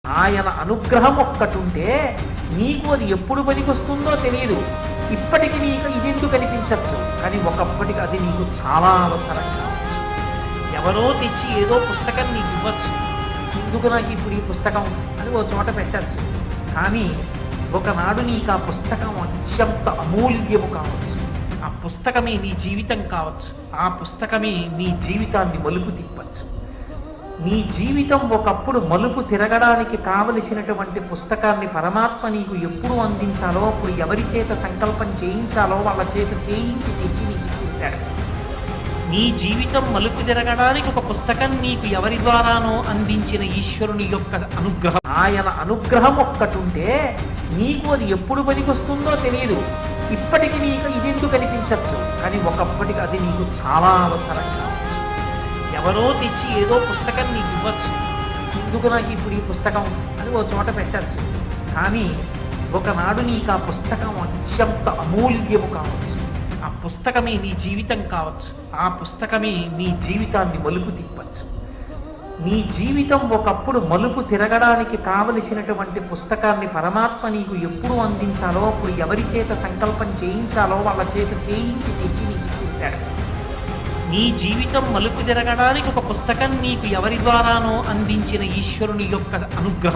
ఆయన అనుగ్రహం ఒక్కటుంటే నీకు అది ఎప్పుడు పనికొస్తుందో తెలియదు. ఇప్పటికి నీకు ఇది ఎందుకు అనిపించచ్చు, కానీ ఒకప్పటికి అది నీకు చాలా అవసరం కావచ్చు. ఎవరో తెచ్చి ఏదో పుస్తకం నీకు ఇవ్వచ్చు, ఎందుకు నాకు ఇప్పుడు ఈ పుస్తకం అని ఓ చోట పెట్టచ్చు. కానీ ఒకనాడు నీకు ఆ పుస్తకం అత్యంత అమూల్యము కావచ్చు. ఆ పుస్తకమే నీ జీవితం కావచ్చు. ఆ పుస్తకమే నీ జీవితాన్ని మలుపు తిప్పచ్చు. నీ జీవితం ఒకప్పుడు మలుపు తిరగడానికి కావలసినటువంటి పుస్తకాన్ని పరమాత్మ నీకు ఎప్పుడు అందించాలో, అప్పుడు ఎవరి చేత సంకల్పం చేయించాలో వాళ్ళ చేత చేయించి తెచ్చి నీకు ఇస్తాడు. నీ జీవితం మలుపు తిరగడానికి ఒక పుస్తకం నీకు ఎవరి ద్వారానో అందించిన ఈశ్వరుని యొక్క అనుగ్రహం. ఆయన అనుగ్రహం ఒక్కటుంటే నీకు అది ఎప్పుడు పనికొస్తుందో తెలియదు. ఇప్పటికి నీకు ఇది ఎందుకు అనిపించచ్చు, కానీ ఒకప్పటికి అది నీకు చాలా అవసరం కావచ్చు. ఎవరో తెచ్చి ఏదో పుస్తకం నీకు ఇవ్వచ్చు, ఎందుకు నాకు ఇప్పుడు ఈ పుస్తకం అని ఓ చోట పెట్టచ్చు. కానీ ఒకనాడు నీకు ఆ పుస్తకం అత్యంత అమూల్యము కావచ్చు. ఆ పుస్తకమే నీ జీవితం కావచ్చు. ఆ పుస్తకమే నీ జీవితాన్ని మలుపు తిప్పచ్చు. నీ జీవితం ఒకప్పుడు మలుపు తిరగడానికి కావలసినటువంటి పుస్తకాన్ని పరమాత్మ నీకు ఎప్పుడు అందించాలో, అప్పుడు ఎవరి చేత సంకల్పం చేయించాలో వాళ్ళ చేత చేయించి తెచ్చి నీకు ఇస్తాడు. నీ జీవితం మలుపు తిరగడానికి ఒక పుస్తకం నీకు ఎవరి ద్వారానో అందించిన ఈశ్వరుని యొక్క అనుగ్రహం.